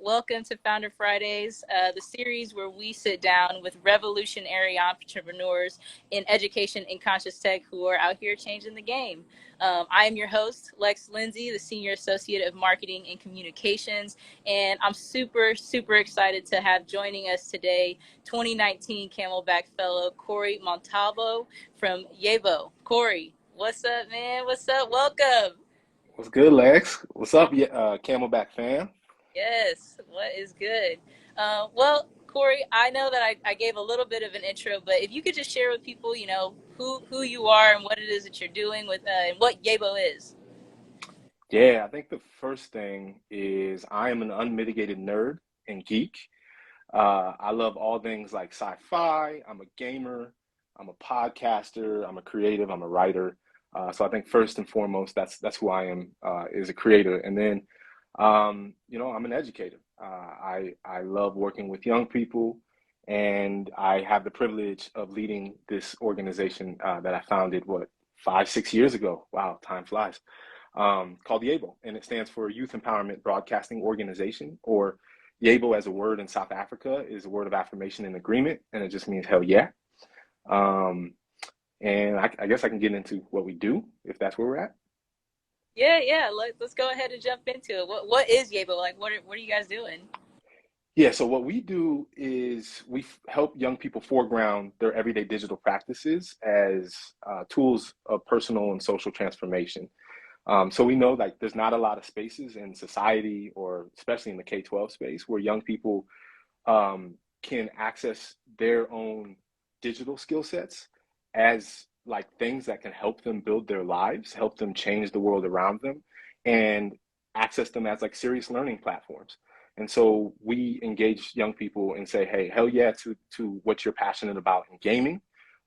Welcome to Founder Fridays, the series where we sit down with revolutionary entrepreneurs in education and conscious tech who are out here changing the game. I am your host, Lex Lindsay, the Senior Associate of Marketing and Communications, and I'm super, super excited to have joining us today 2019 Camelback Fellow Cory Montalvo from YEBO. Cory, what's up, man? What's up? Welcome. What's good, Lex? What's up, Camelback fan? Yes, what is good? Well, Cory, I know that I gave a little bit of an intro, but if you could just share with people, who you are and what it is that you're doing with and what YEBO is. Yeah, I think the first thing is I am an unmitigated nerd and geek. I love all things like sci-fi. I'm a gamer. I'm a podcaster. I'm a creative. I'm a writer. So I think first and foremost, that's who I am is a creator. And then, I'm an educator. I love working with young people, and I have the privilege of leading this organization that I founded, 5, 6 years ago. Wow, time flies. Called YEBO, and it stands for Youth Empowerment Broadcasting Organization, or YEBO as a word in South Africa is a word of affirmation and agreement, and it just means hell yeah. Um, and I guess I can get into what we do if that's where we're at. Yeah. Let's go ahead and jump into it. What is YEBO? Like, what are you guys doing? Yeah, so what we do is help young people foreground their everyday digital practices as tools of personal and social transformation. So we know like there's not a lot of spaces in society, or especially in the K-12 space, where young people can access their own digital skill sets as like things that can help them build their lives, help them change the world around them, and access them as like serious learning platforms. And so we engage young people and say, hey, hell yeah to what you're passionate about in gaming.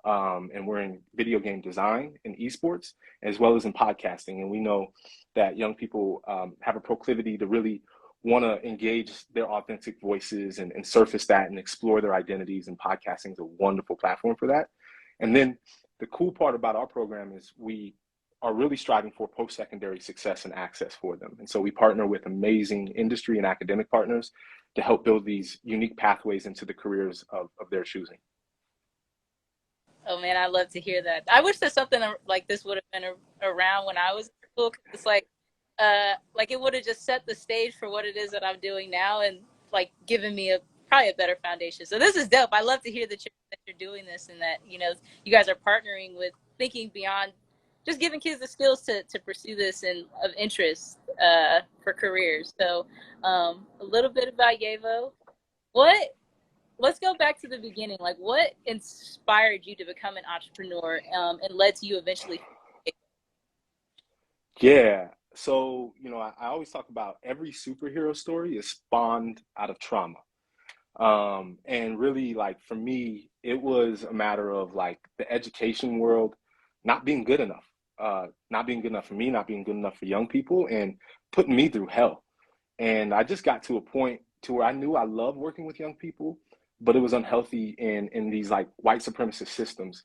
And we're in video game design and esports, as well as in podcasting. And we know that young people have a proclivity to really want to engage their authentic voices and surface that and explore their identities. And podcasting is a wonderful platform for that. And then the cool part about our program is we are really striving for post-secondary success and access for them. And so we partner with amazing industry and academic partners to help build these unique pathways into the careers of their choosing. Oh man, I love to hear that. I wish that something like this would have been around when I was in school. It's like it would have just set the stage for what it is that I'm doing now, and like given me probably a better foundation. So this is dope. I love to hear that you're doing this, and that you guys are partnering with thinking beyond just giving kids the skills to pursue this and of interest for careers. So a little bit about YEVO. What Let's go back to the beginning. Like, what inspired you to become an entrepreneur and led to you eventually? Yeah. So, I always talk about every superhero story is spawned out of trauma. And really, like, for me, it was a matter of like the education world not being good enough, not being good enough for me, not being good enough for young people, and putting me through hell. And I just got to a point to where I knew I loved working with young people, but it was unhealthy in these like white supremacist systems.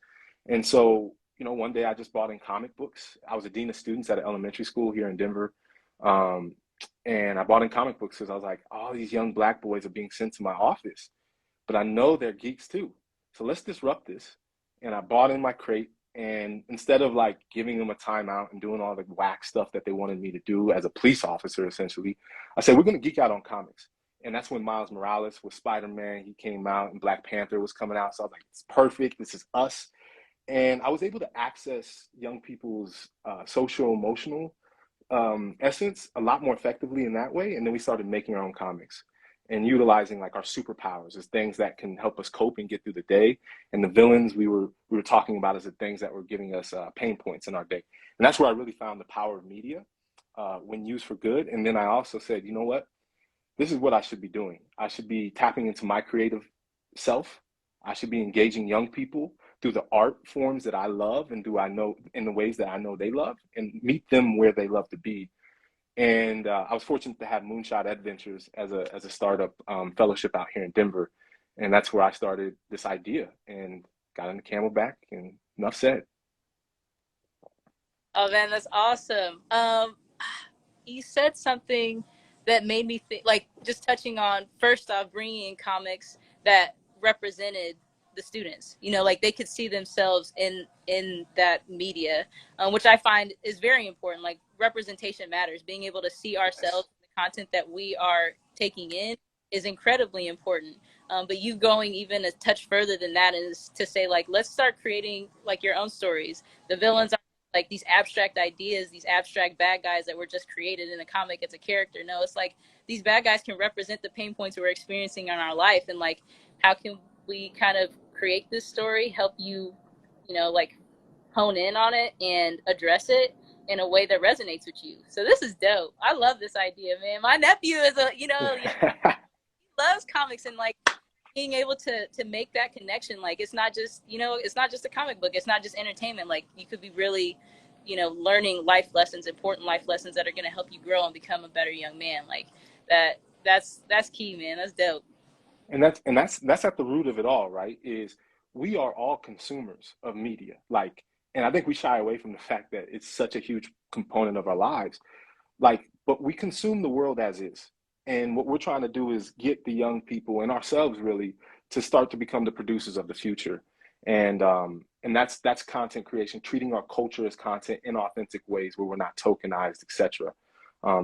And so, one day I just bought in comic books. I was a dean of students at an elementary school here in Denver. Um, and I bought in comic books because I was like, all these young black boys are being sent to my office, but I know they're geeks too. So let's disrupt this. And I bought in my crate. And instead of like giving them a timeout and doing all the whack stuff that they wanted me to do as a police officer, essentially, I said, we're going to geek out on comics. And that's when Miles Morales with Spider-Man, he came out, and Black Panther was coming out. So I was like, it's perfect. This is us. And I was able to access young people's social emotional essence a lot more effectively in that way. And then we started making our own comics and utilizing like our superpowers as things that can help us cope and get through the day. And the villains we were talking about as the things that were giving us pain points in our day. And that's where I really found the power of media when used for good. And then I also said, you know what? This is what I should be doing. I should be tapping into my creative self. I should be engaging young people through the art forms that I love and do I know in the ways that I know they love, and meet them where they love to be. And I was fortunate to have Moonshot Adventures as a startup fellowship out here in Denver, and that's where I started this idea and got into Camelback. And enough said. Oh man, that's awesome. You said something that made me think, like, just touching on, first off, bringing in comics that represented the students, you know, like they could see themselves in that media, which I find is very important. Like, representation matters. Being able to see ourselves in the content that we are taking in is incredibly important. But you going even a touch further than that is to say, like, let's start creating like your own stories. The villains are like these abstract ideas, these abstract bad guys that were just created in a comic as a character. No, it's like these bad guys can represent the pain points we're experiencing in our life, and like, how can we kind of create this story, help you, you know, like hone in on it and address it in a way that resonates with you. So this is dope. I love this idea, man. My nephew is a, you know, he loves comics, and like being able to make that connection. Like, it's not just, you know, it's not just a comic book, it's not just entertainment. Like, you could be really, you know, learning life lessons, important life lessons that are going to help you grow and become a better young man. Like, that's key, man. That's dope. And that's at the root of it all, right? Is we are all consumers of media. Like, and I think we shy away from the fact that it's such a huge component of our lives. Like, but we consume the world as is. And what we're trying to do is get the young people and ourselves really to start to become the producers of the future. And that's content creation, treating our culture as content in authentic ways where we're not tokenized, etc.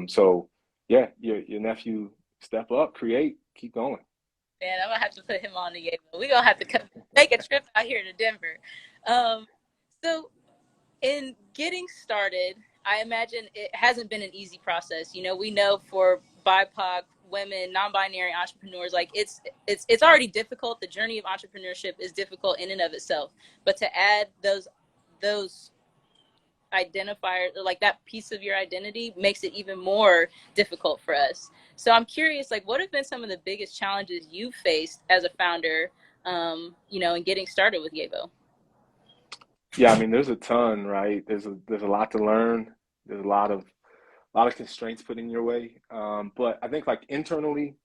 So yeah, your nephew, step up, create, keep going. Man, I'm gonna have to put him on the Yevo. We're gonna have to come make a trip out here to Denver. Um, so in getting started, I imagine it hasn't been an easy process. You know, we know for BIPOC women, non-binary entrepreneurs, like it's already difficult. The journey of entrepreneurship is difficult in and of itself. But to add those identifier, like that piece of your identity, makes it even more difficult for us. So I'm curious, like, what have been some of the biggest challenges you faced as a founder, you know, in getting started with Yevo? Yeah, I mean, there's a ton, right? There's a lot to learn. There's a lot of constraints put in your way. But I think like internally,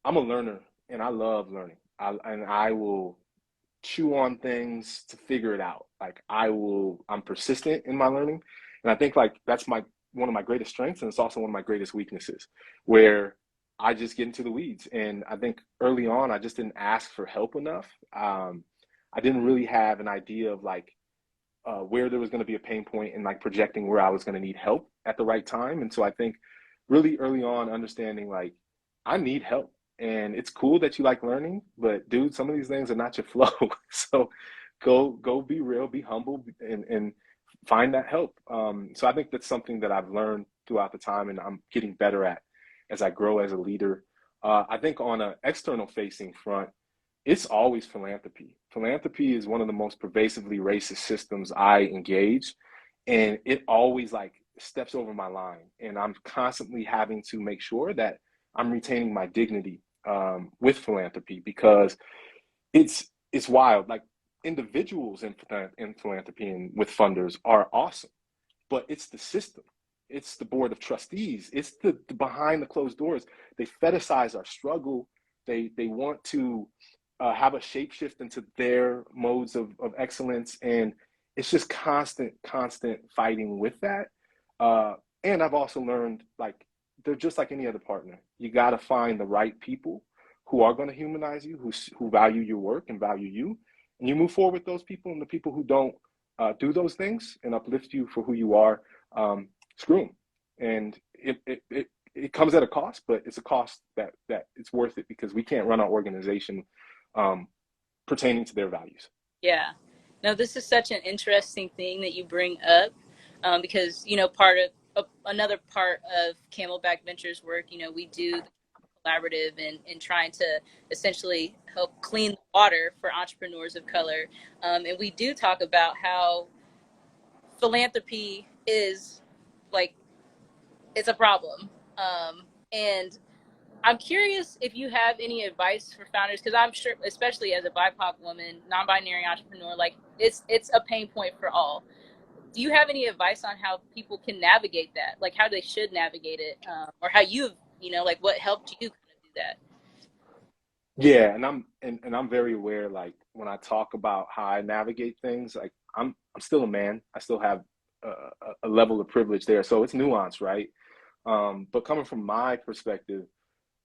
I'm a learner and I love learning. I will chew on things to figure it out. Like I'm persistent in my learning. And I think like that's my one of my greatest strengths, and it's also one of my greatest weaknesses, where I just get into the weeds. And I think early on I just didn't ask for help enough. I didn't really have an idea of like where there was going to be a pain point and like projecting where I was going to need help at the right time. And so I think really early on understanding like I need help. And it's cool that you like learning, but dude, some of these things are not your flow. So go be real, be humble, and find that help. So I think that's something that I've learned throughout the time, and I'm getting better at as I grow as a leader. I think on an external facing front, it's always philanthropy. Philanthropy is one of the most pervasively racist systems I engage, and it always like steps over my line, and I'm constantly having to make sure that I'm retaining my dignity with philanthropy, because it's wild. Like individuals in philanthropy and with funders are awesome, but it's the system. It's the board of trustees. It's the behind the closed doors. They fetishize our struggle. They want to have a shapeshift into their modes of excellence, and it's just constant fighting with that. Uh, and I've also learned like they're just like any other partner. You got to find the right people who are going to humanize you, who value your work and value you, and you move forward with those people. And the people who don't do those things and uplift you for who you are, screw them. And it comes at a cost, but it's a cost that it's worth it, because we can't run our organization um, pertaining to their values. Yeah. No, this is such an interesting thing that you bring up, because, you know, another part of Camelback Ventures work, you know, we do the collaborative and trying to essentially help clean the water for entrepreneurs of color. And we do talk about how philanthropy is like, it's a problem. And I'm curious if you have any advice for founders, because I'm sure, especially as a BIPOC woman, non-binary entrepreneur, like it's a pain point for all. Do you have any advice on how people can navigate that, like how they should navigate it, or how you've, you know, like what helped you kind of do that? Yeah, and I'm very aware. Like when I talk about how I navigate things, like I'm still a man. I still have a level of privilege there, so it's nuanced, right? But coming from my perspective,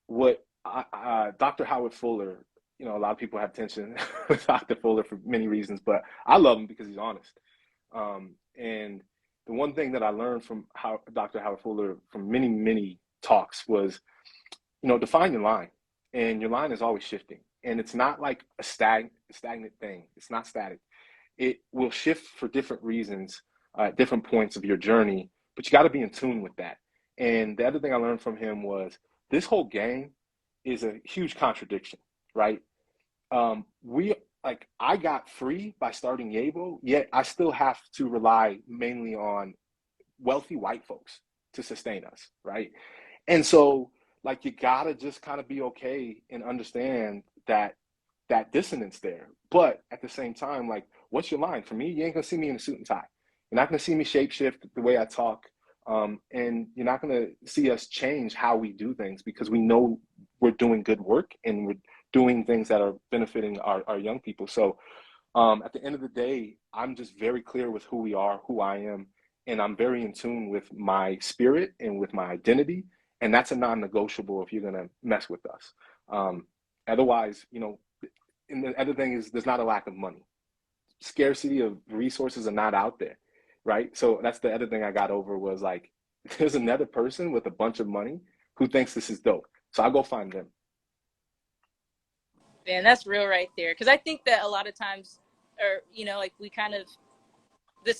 Dr. Howard Fuller, a lot of people have tension with Dr. Fuller for many reasons, but I love him because he's honest. And the one thing that I learned from Dr. Howard Fuller from many, many talks was, define your line. And your line is always shifting. And it's not like a stagnant thing. It's not static. It will shift for different reasons at different points of your journey, but you got to be in tune with that. And the other thing I learned from him was this whole game is a huge contradiction, right? We like I got free by starting Yevo, yet I still have to rely mainly on wealthy white folks to sustain us, right? And so like you gotta just kind of be okay and understand that dissonance there. But at the same time, like, what's your line? For me, you ain't gonna see me in a suit and tie. You're not gonna see me shapeshift the way I talk. And you're not gonna see us change how we do things because we know we're doing good work and we're doing things that are benefiting our young people. So at the end of the day, I'm just very clear with who we are, who I am, and I'm very in tune with my spirit and with my identity. And that's a non-negotiable if you're gonna mess with us. Otherwise, and the other thing is there's not a lack of money. Scarcity of resources are not out there, right? So that's the other thing I got over was like, there's another person with a bunch of money who thinks this is dope. So I'll go find them. Man, that's real right there. Because I think that a lot of times, or like we kind of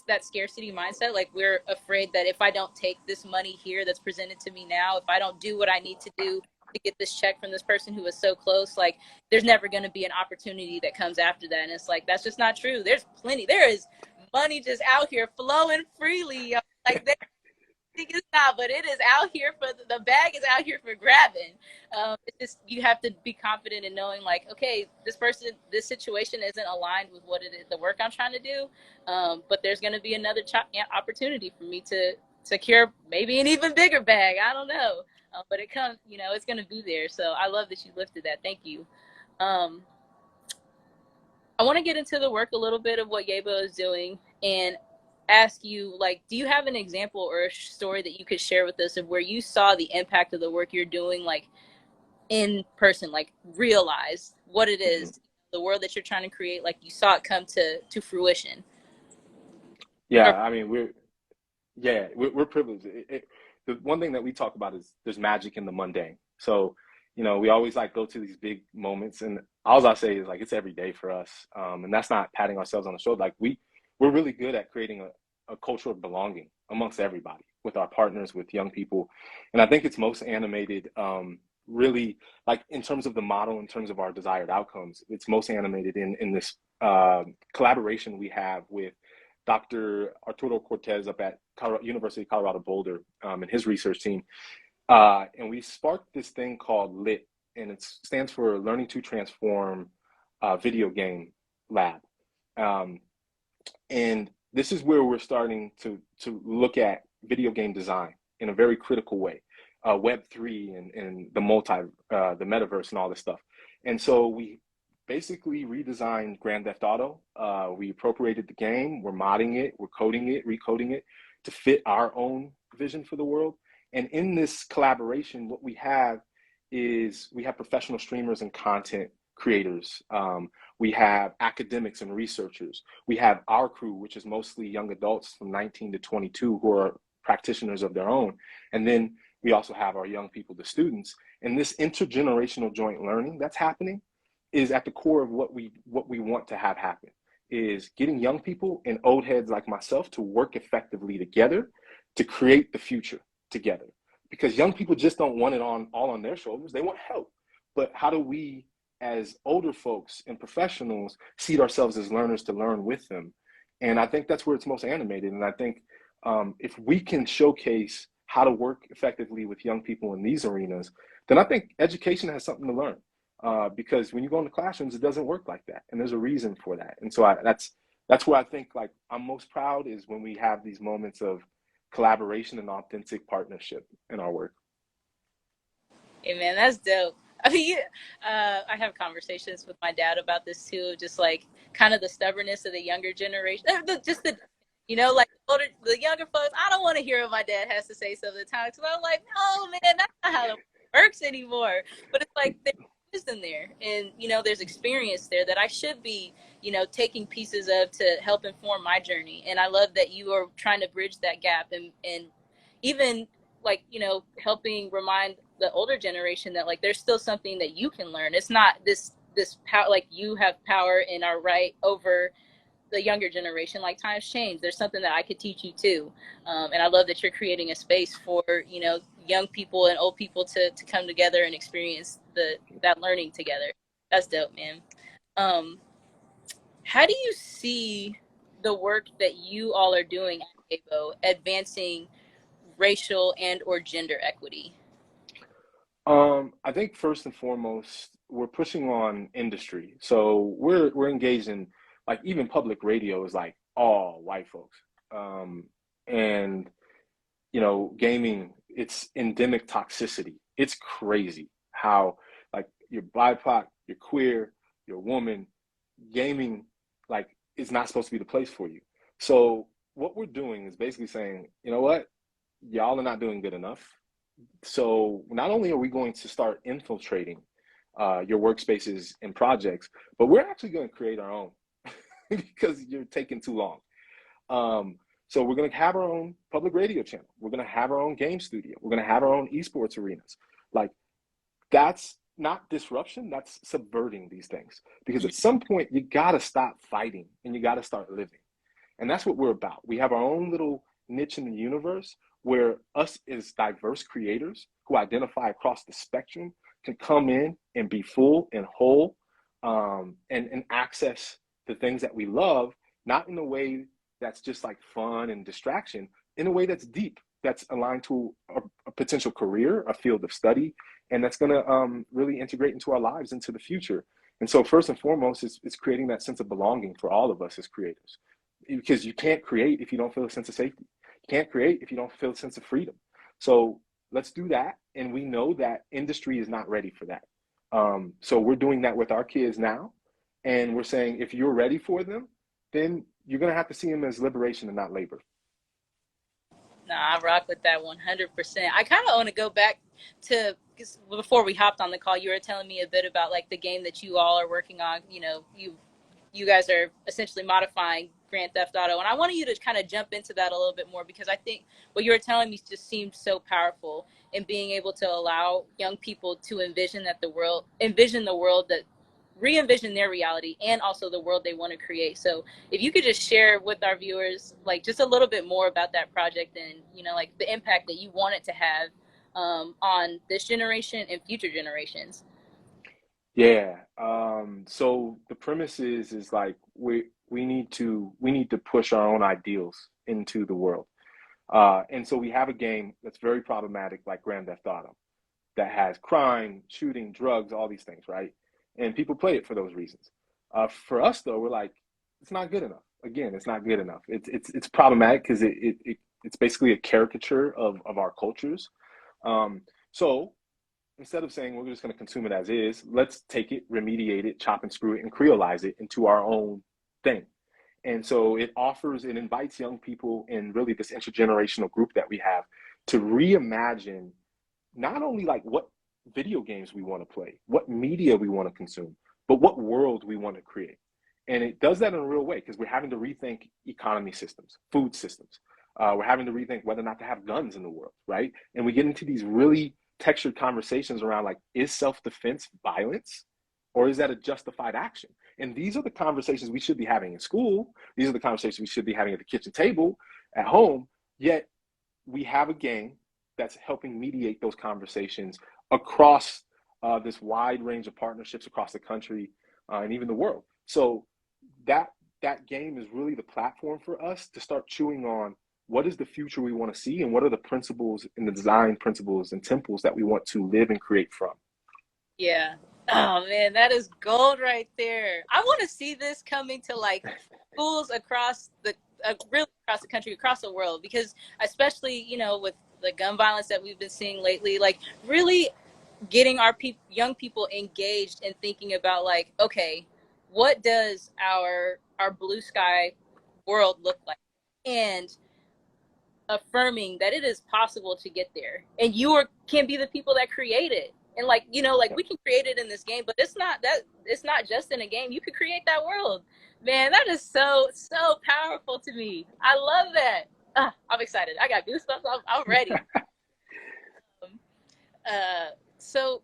that scarcity mindset, like we're afraid that if I don't take this money here that's presented to me now, if I don't do what I need to do to get this check from this person who was so close, like there's never going to be an opportunity that comes after that. And it's like that's just not true. There is money just out here flowing freely. Like think it's not, but it is out here for the bag is out here for grabbing. It's just you have to be confident in knowing, like, okay, this situation isn't aligned with what it is, the work I'm trying to do. But there's going to be another opportunity for me to secure maybe an even bigger bag. I don't know, but it comes, it's going to be there. So I love that you lifted that. Thank you. Um, I want to get into the work a little bit of what YEBO is doing and ask you, like, do you have an example or a story that you could share with us of where you saw the impact of the work you're doing, like in person, like realize what it Mm-hmm. is, the world that you're trying to create, like you saw it come to fruition? Yeah, Or, I mean, we're privileged. The one thing that we talk about is there's magic in the mundane. So, we always like go to these big moments, and all I say is like it's every day for us. And that's not patting ourselves on the shoulder. Like we're really good at creating a culture of belonging amongst everybody, with our partners, with young people, and I think it's most animated. Really, like in terms of the model, in terms of our desired outcomes, it's most animated in this collaboration we have with Dr. Arturo Cortez up at University of Colorado Boulder and his research team. And we sparked this thing called LIT, and it stands for Learning to Transform Video Game Lab. Um, and this is where we're starting to look at video game design in a very critical way, Web3 and the metaverse and all this stuff. And so we basically redesigned Grand Theft Auto. We appropriated the game, we're modding it, we're coding it, recoding it to fit our own vision for the world. And in this collaboration, what we have professional streamers and content creators. We have academics and researchers. We have our crew, which is mostly young adults from 19 to 22 who are practitioners of their own. And then we also have our young people, the students. And this intergenerational joint learning that's happening is at the core of what we want to have happen, is getting young people and old heads like myself to work effectively together to create the future together. Because young people just don't want it all on their shoulders. They want help. But how do we, as older folks and professionals, see ourselves as learners to learn with them? And I think that's where it's most animated. And I think if we can showcase how to work effectively with young people in these arenas, then I think education has something to learn. Because when you go into classrooms, it doesn't work like that, and there's a reason for that. And so that's where I think like I'm most proud is when we have these moments of collaboration and authentic partnership in our work. hey man, that's dope. I mean, I have conversations with my dad about this too, just like kind of the stubbornness of the younger generation, just the like the younger folks, I don't want to hear what my dad has to say some of the time. So I'm like, no, man, that's not how it works anymore. But it's like there's wisdom there, and there's experience there that I should be, taking pieces of to help inform my journey. And I love that you are trying to bridge that gap, and even like helping remind the older generation that like there's still something that you can learn. It's not this power, like you have power and are right over the younger generation. Like times change, there's something that I could teach you too. And I love that you're creating a space for young people and old people to come together and experience that learning together. That's dope, man. um how do you see the work that you all are doing at YEBO advancing racial and or gender equity? I think first and foremost, we're pushing on industry. So we're engaged in like even public radio is like all white folks. And gaming, it's endemic toxicity. It's crazy how like you're BIPOC, you're queer, you're a woman, gaming like is not supposed to be the place for you. So what we're doing is basically saying, you know what, y'all are not doing good enough. So not only are we going to start infiltrating your workspaces and projects, but we're actually going to create our own because you're taking too long. Um, so we're going to have our own public radio channel. We're going to have our own game studio. We're going to have our own esports arenas. Like that's not disruption. That's subverting these things. Because at some point you got to stop fighting and you got to start living. And that's what we're about. We have our own little niche in the universe where us as diverse creators who identify across the spectrum can come in and be full and whole, and access the things that we love, not in a way that's just like fun and distraction, in a way that's deep, that's aligned to a potential career, a field of study, and that's going to really integrate into our lives into the future. And so, first and foremost, it's creating that sense of belonging for all of us as creators, because you can't create if you don't feel a sense of safety. You can't create if you don't feel a sense of freedom. So let's do that. And we know that industry is not ready for that. So we're doing that with our kids now. And we're saying if you're ready for them, then you're going to have to see them as liberation and not labor. Nah, I rock with that 100%. I kind of want to go back to, because before we hopped on the call, you were telling me a bit about like the game that you all are working on. You guys are essentially modifying Grand Theft Auto, and I wanted you to kind of jump into that a little bit more, because I think what you were telling me just seemed so powerful in being able to allow young people to envision the world that re-envision their reality and also the world they want to create. So if you could just share with our viewers like just a little bit more about that project and like the impact that you want it to have on this generation and future generations. Yeah. So the premise is like we need to push our own ideals into the world. And so we have a game that's very problematic, like Grand Theft Auto, that has crime, shooting, drugs, all these things, right? And people play it for those reasons. For us, though, we're like, it's not good enough. Again, it's not good enough. It's problematic because it's basically a caricature of our cultures. So instead of saying we're just going to consume it as is, let's take it, remediate it, chop and screw it, and creolize it into our own thing. And so it invites young people in really this intergenerational group that we have to reimagine not only like what video games we want to play, what media we want to consume, but what world we want to create. And it does that in a real way because we're having to rethink economy systems, food systems. We're having to rethink whether or not to have guns in the world, right? And we get into these really textured conversations around like, is self-defense violence or is that a justified action? And these are the conversations we should be having in school. These are the conversations we should be having at the kitchen table, at home. Yet we have a game that's helping mediate those conversations across this wide range of partnerships across the country and even the world. So that that game is really the platform for us to start chewing on what is the future we want to see and what are the principles and the design principles and temples that we want to live and create from. Yeah. Oh man, that is gold right there. I want to see this coming to like schools across the really across the country, across the world, because especially with the gun violence that we've been seeing lately, like really getting our young people engaged and thinking about like, okay, what does our blue sky world look like? And affirming that it is possible to get there, and can be the people that create it. And like, like we can create it in this game, but it's not just in a game. You could create that world. Man, that is so powerful to me. I love that. I'm excited. I got goosebumps. I'm ready. Um, so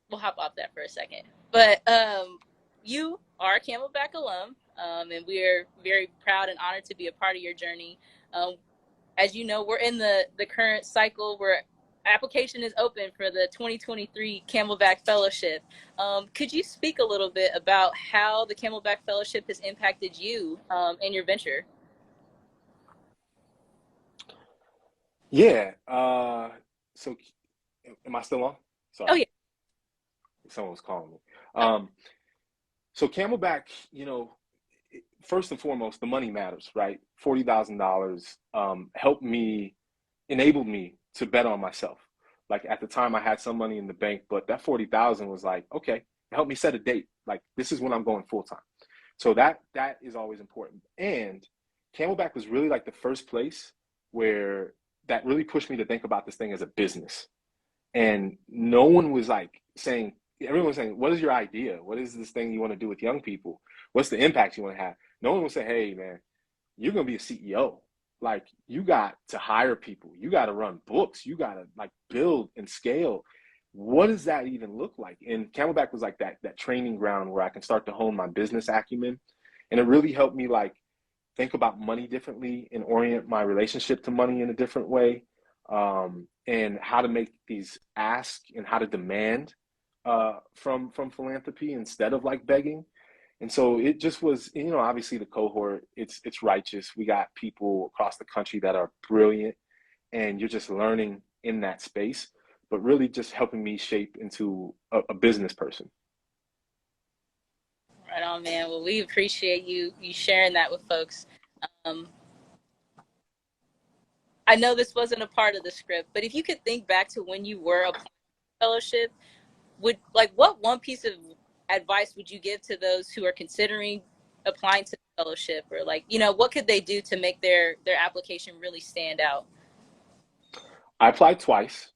we'll hop off that for a second. But you are a Camelback alum, and we're very proud and honored to be a part of your journey. As you know, we're in the current cycle where application is open for the 2023 Camelbak Fellowship. Could you speak a little bit about how the Camelbak Fellowship has impacted you and your venture? Yeah. So am I still on? Oh, Sorry, yeah. someone was calling me. So Camelback, first and foremost, the money matters, right? $40,000 helped me, enabled me to bet on myself. Like at the time, I had some money in the bank, but that 40,000 was like, okay, help me set a date. Like this is when I'm going full time. So that is always important. And Camelback was really like the first place where that really pushed me to think about this thing as a business. And no one was like saying, everyone was saying, what is your idea? What is this thing you want to do with young people? What's the impact you want to have? No one would say, hey, man, you're going to be a CEO. Like, you got to hire people. You got to run books. You got to like build and scale. What does that even look like? And Camelback was like that training ground where I can start to hone my business acumen. And it really helped me like think about money differently and orient my relationship to money in a different way, and how to make these ask and how to demand from philanthropy instead of like begging. And so it just was, obviously the cohort, it's righteous. We got people across the country that are brilliant, and you're just learning in that space, but really just helping me shape into a business person. Right on, man. Well, we appreciate you sharing that with folks. Um, I know this wasn't a part of the script, but if you could think back to when you were applying for fellowship, what one piece of advice would you give to those who are considering applying to the fellowship, or what could they do to make their application really stand out? I applied twice.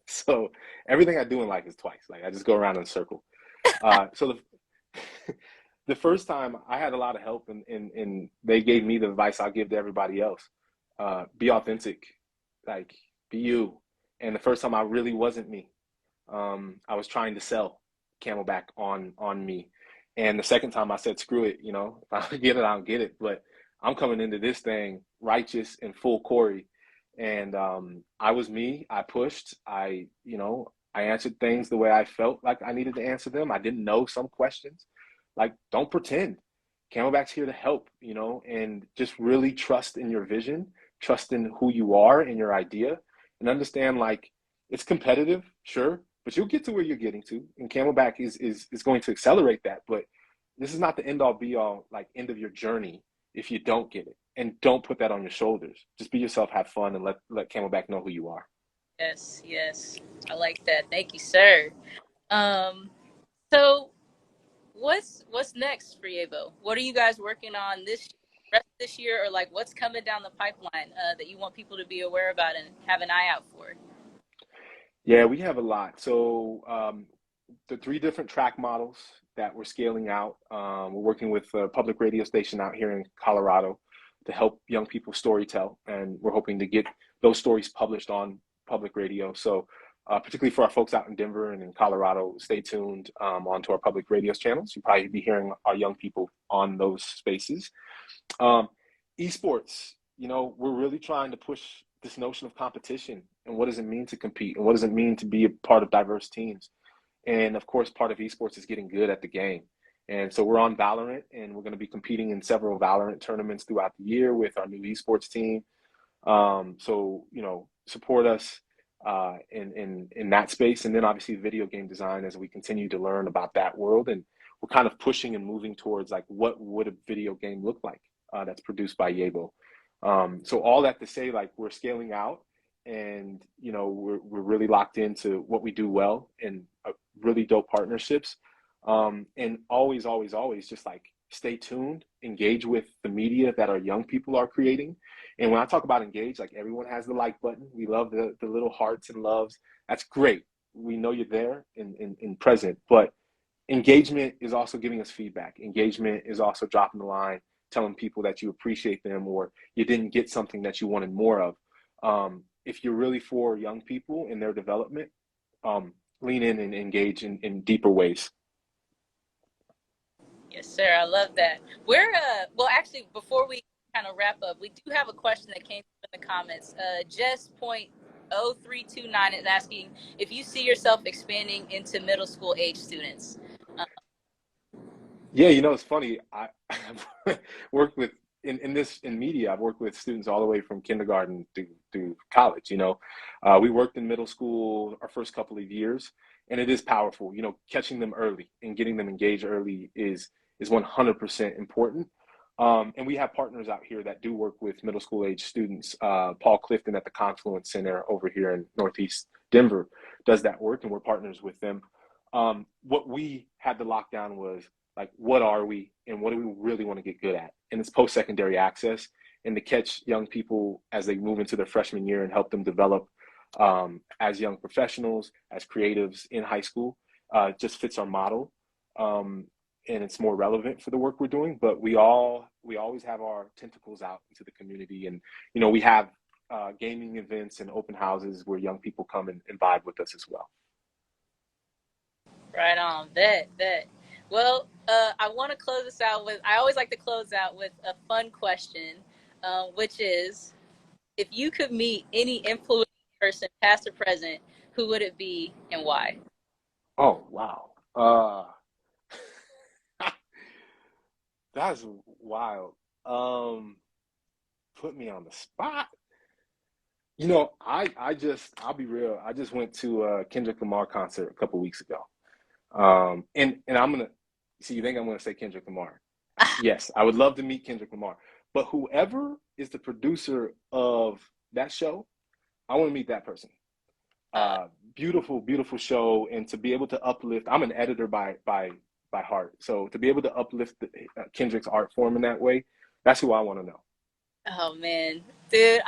So everything I do in life is twice. Like I just go around in a circle. So the first time I had a lot of help, and they gave me the advice I'll give to everybody else. Be authentic, like be you. And the first time I really wasn't me. I was trying to sell Camelback on me. And the second time I said, screw it, if I don't get it, I don't get it. But I'm coming into this thing righteous and full Cory. And I was me. I pushed. I answered things the way I felt like I needed to answer them. I didn't know some questions. Like, don't pretend. Camelback's here to help, and just really trust in your vision, trust in who you are and your idea, and understand like it's competitive, sure, but you'll get to where you're getting to. And Camelback is going to accelerate that. But this is not the end all be all, like end of your journey if you don't get it. And don't put that on your shoulders. Just be yourself, have fun, and let Camelback know who you are. Yes, yes. I like that. Thank you, sir. Um, so what's next for Yevo? What are you guys working on rest of this year, or like what's coming down the pipeline that you want people to be aware about and have an eye out for? Yeah, we have a lot. So the three different track models that we're scaling out. We're working with a public radio station out here in Colorado to help young people storytell, and we're hoping to get those stories published on public radio. So particularly for our folks out in Denver and in Colorado, stay tuned onto our public radio channels. You'll probably be hearing our young people on those spaces. Um, Esports, we're really trying to push this notion of competition and what does it mean to compete and what does it mean to be a part of diverse teams. And of course, part of esports is getting good at the game. And so we're on Valorant, and we're going to be competing in several Valorant tournaments throughout the year with our new esports team. So support us in that space, and then obviously video game design as we continue to learn about that world. And we're kind of pushing and moving towards like what would a video game look like that's produced by YEBO. So all that to say, like we're scaling out, and we're really locked into what we do well and really dope partnerships, and always just like stay tuned, engage with the media that our young people are creating. And when I talk about engage, like everyone has the like button. We love the little hearts and loves. That's great. We know you're there and present, but engagement is also giving us feedback. Engagement is also dropping the line, telling people that you appreciate them or you didn't get something that you wanted more of. If you're really for young people in their development, lean in and engage in deeper ways. Yes, sir. I love that. Well, actually, before we kind of wrap up, we do have a question that came in the comments. Just.0329 is asking if you see yourself expanding into middle school age students. Yeah, it's funny. I've worked with in media. I've worked with students all the way from kindergarten through college. We worked in middle school our first couple of years, and it is powerful. Catching them early and getting them engaged early is 100% important. And we have partners out here that do work with middle school age students. Paul Clifton at the Confluence Center over here in Northeast Denver does that work, and we're partners with them. What we had to lock down was like, what are we and what do we really want to get good at? And it's post-secondary access, and to catch young people as they move into their freshman year and help them develop as young professionals, as creatives in high school, just fits our model. And it's more relevant for the work we're doing, but we always have our tentacles out into the community. And, we have gaming events and open houses where young people come and vibe with us as well. Right on. Bet. Well, I want to close this out with, I always like to close out with a fun question, which is, if you could meet any influential person, past or present, who would it be and why? Oh, wow. That's wild. Put me on the spot. I'll be real. I just went to a Kendrick Lamar concert a couple weeks ago. And I'm gonna see. You think I'm gonna say Kendrick Lamar? Yes, I would love to meet Kendrick Lamar. But whoever is the producer of that show, I want to meet that person. Uh, Beautiful, beautiful show, and to be able to uplift. I'm an editor by heart, so to be able to uplift Kendrick's art form in that way, that's who I want to know. oh man, dude,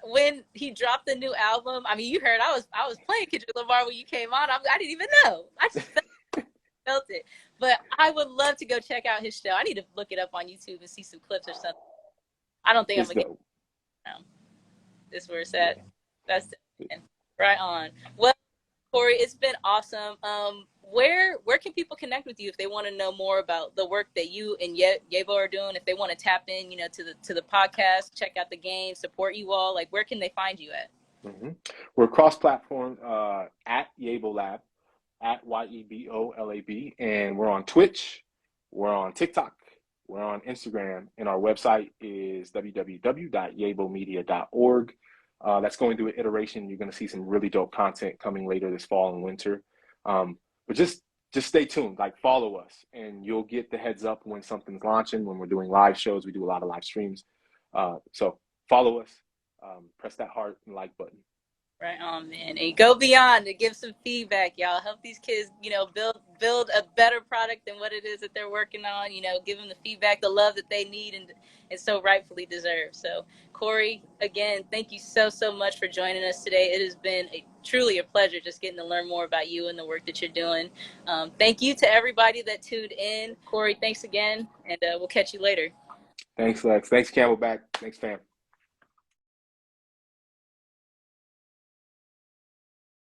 when he dropped the new album. I mean, you heard I was playing Kendrick Lamar when you came on. I didn't even know. I just felt it. But I would love to go check out his show. I need to look it up on YouTube and see some clips or something. I don't think I'm It's gonna get dope. it. This is where it's at. Yeah. That's right on. Well, Cory, it's been awesome. Where can people connect with you if they want to know more about the work that you and Yevo are doing? If they want to tap in, to the podcast, check out the game, support you all. Like, where can they find you at? hmm We're cross-platform at Yevo Lab, at YEBO LAB, and we're on Twitch, we're on TikTok, we're on Instagram, and our website is www.yebomedia.org. That's going through an iteration. You're going to see some really dope content coming later this fall and winter. But just stay tuned, like follow us, and you'll get the heads up when something's launching. When we're doing live shows, we do a lot of live streams. So follow us, press that heart and like button. Right on, man. And go beyond to give some feedback, y'all. Help these kids, build a better product than what it is that they're working on. Give them the feedback, the love that they need and so rightfully deserve. So, Cory, again, thank you so much for joining us today. It has been truly a pleasure just getting to learn more about you and the work that you're doing. Thank you to everybody that tuned in. Cory, thanks again, and we'll catch you later. Thanks, Lex. Thanks, Camelback. Thanks, fam.